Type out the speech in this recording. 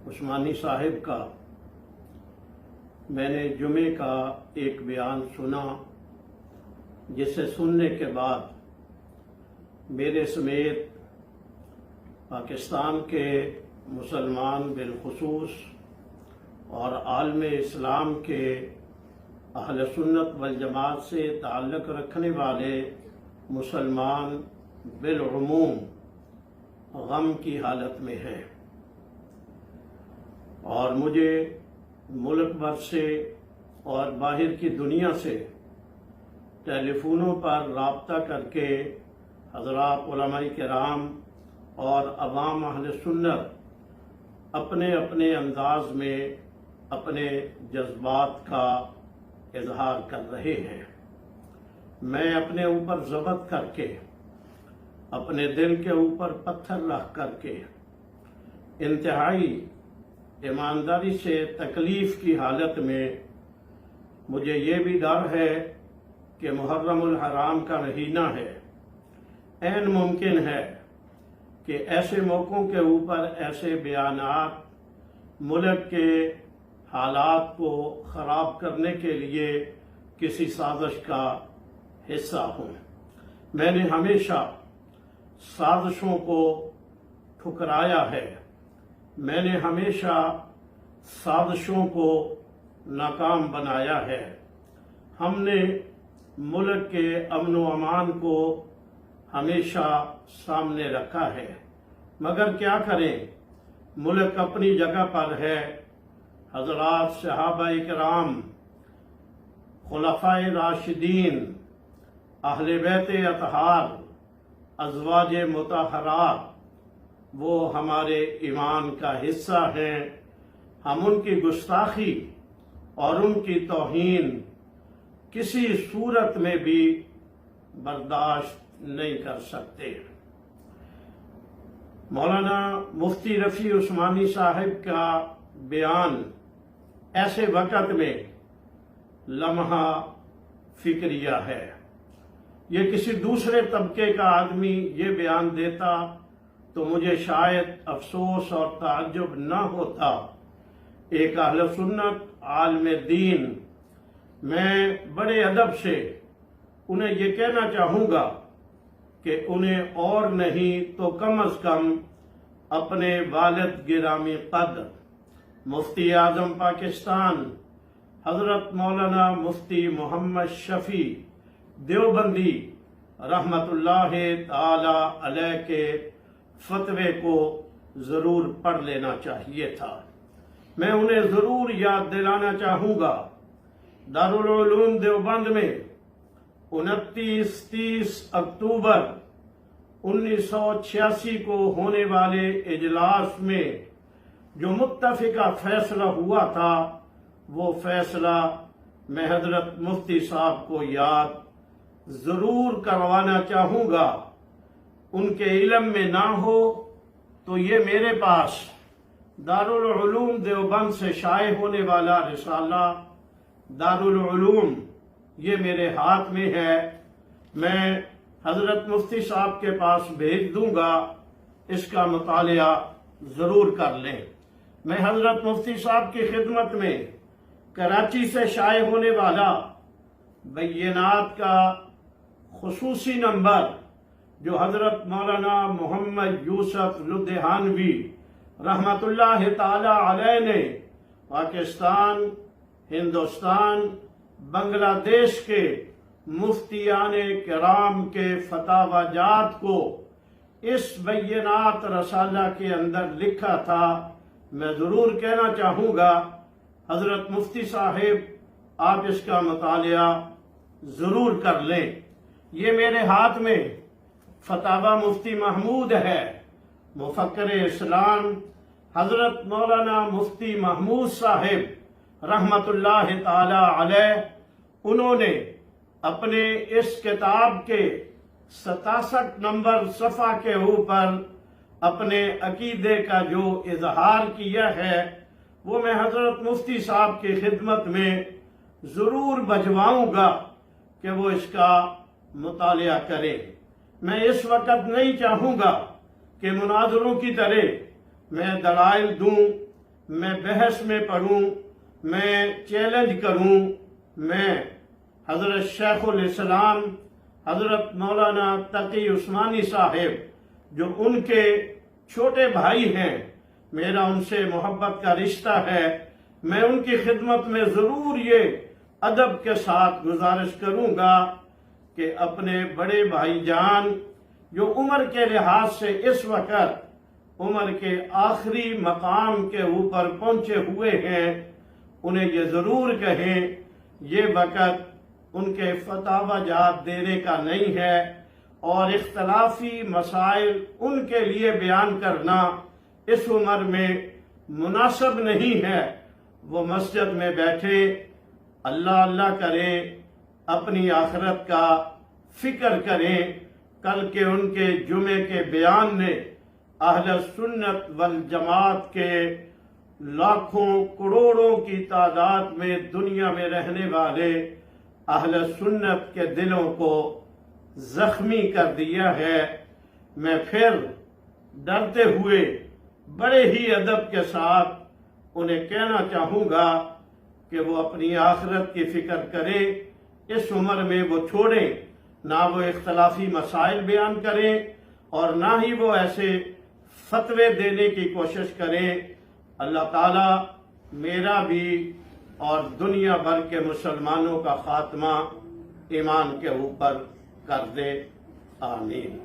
عثمانی صاحب کا میں نے جمعے کا ایک بیان سنا، جسے سننے کے بعد میرے سمیت پاکستان کے مسلمان بالخصوص اور عالم اسلام کے اہل سنت والجماعت سے تعلق رکھنے والے مسلمان بالعموم غم کی حالت میں ہیں، اور مجھے ملک بھر سے اور باہر کی دنیا سے ٹیلی فونوں پر رابطہ کر کے حضرات علماء کرام اور عوام اہل سنت اپنے اپنے انداز میں اپنے جذبات کا اظہار کر رہے ہیں۔ میں اپنے اوپر ضبط کر کے، اپنے دل کے اوپر پتھر رکھ کر کے انتہائی ایمانداری سے تکلیف کی حالت میں، مجھے یہ بھی ڈر ہے کہ محرم الحرام کا مہینہ ہے، عین ممکن ہے کہ ایسے موقعوں کے اوپر ایسے بیانات ملک کے حالات کو خراب کرنے کے لیے کسی سازش کا حصہ ہوں۔ میں نے ہمیشہ سازشوں کو ٹھکرایا ہے، میں نے ہمیشہ سازشوں کو ناکام بنایا ہے۔ ہم نے ملک کے امن و امان کو ہمیشہ سامنے رکھا ہے، مگر کیا کریں، ملک اپنی جگہ پر ہے۔ حضرات صحابہ کرام، خلفائے راشدین، اہل بیت اطہار، ازواج مطہرات، وہ ہمارے ایمان کا حصہ ہیں۔ ہم ان کی گستاخی اور ان کی توہین کسی صورت میں بھی برداشت نہیں کر سکتے۔ مولانا مفتی رفیع عثمانی صاحب کا بیان ایسے وقت میں لمحہ فکریہ ہے۔ یہ کسی دوسرے طبقے کا آدمی یہ بیان دیتا تو مجھے شاید افسوس اور تعجب نہ ہوتا۔ ایک اہل سنت عالم دین، میں بڑے ادب سے انہیں یہ کہنا چاہوں گا کہ انہیں اور نہیں تو کم از کم اپنے والد گرامی قدر مفتی اعظم پاکستان حضرت مولانا مفتی محمد شفیع دیوبندی رحمت اللہ تعالی علیہ کے فتوے کو ضرور پڑھ لینا چاہیے تھا۔ میں انہیں ضرور یاد دلانا چاہوں گا، دارالعلوم دیوبند میں 29-30 اکتوبر 1986 کو ہونے والے اجلاس میں جو متفقہ فیصلہ ہوا تھا، وہ فیصلہ میں حضرت مفتی صاحب کو یاد ضرور کروانا چاہوں گا۔ ان کے علم میں نہ ہو تو یہ میرے پاس دارالعلوم دیوبند سے شائع ہونے والا رسالہ دارالعلوم، یہ میرے ہاتھ میں ہے، میں حضرت مفتی صاحب کے پاس بھیج دوں گا، اس کا مطالعہ ضرور کر لیں۔ میں حضرت مفتی صاحب کی خدمت میں کراچی سے شائع ہونے والا بینات کا خصوصی نمبر جو حضرت مولانا محمد یوسف لدھیانوی رحمت اللہ تعالی علیہ نے پاکستان، ہندوستان، بنگلہ دیش کے مفتیان کرام کے فتاوی جات کو اس بینات رسالہ کے اندر لکھا تھا، میں ضرور کہنا چاہوں گا حضرت مفتی صاحب آپ اس کا مطالعہ ضرور کر لیں۔ یہ میرے ہاتھ میں فتاوی مفتی محمود ہے، مفکر اسلام حضرت مولانا مفتی محمود صاحب رحمت اللہ تعالی علیہ، انہوں نے اپنے اس کتاب کے 67 نمبر صفحہ کے اوپر اپنے عقیدے کا جو اظہار کیا ہے، وہ میں حضرت مفتی صاحب کی خدمت میں ضرور بھجواؤں گا کہ وہ اس کا مطالعہ کریں۔ میں اس وقت نہیں چاہوں گا کہ مناظروں کی طرح میں دلائل دوں میں بحث میں پڑھوں، میں چیلنج کروں، میں حضرت شیخ الاسلام حضرت مولانا تقی عثمانی صاحب جو ان کے چھوٹے بھائی ہیں، میرا ان سے محبت کا رشتہ ہے، میں ان کی خدمت میں ضرور یہ ادب کے ساتھ گزارش کروں گا کہ اپنے بڑے بھائی جان جو عمر کے لحاظ سے اس وقت عمر کے آخری مقام کے اوپر پہنچے ہوئے ہیں، انہیں یہ ضرور کہیں یہ وقت ان کے فتاوی جات دینے کا نہیں ہے، اور اختلافی مسائل ان کے لیے بیان کرنا اس عمر میں مناسب نہیں ہے۔ وہ مسجد میں بیٹھے اللہ اللہ کریں، اپنی آخرت کا فکر کریں۔ کل کے ان کے جمعے کے بیان نے اہل سنت والجماعت کے لاکھوں کروڑوں کی تعداد میں دنیا میں رہنے والے اہل سنت کے دلوں کو زخمی کر دیا ہے۔ میں پھر ڈرتے ہوئے بڑے ہی ادب کے ساتھ انہیں کہنا چاہوں گا کہ وہ اپنی آخرت کی فکر کریں، اس عمر میں وہ چھوڑیں، نہ وہ اختلافی مسائل بیان کریں اور نہ ہی وہ ایسے فتوے دینے کی کوشش کریں۔ اللہ تعالیٰ میرا بھی اور دنیا بھر کے مسلمانوں کا خاتمہ ایمان کے اوپر کر دے، آمین۔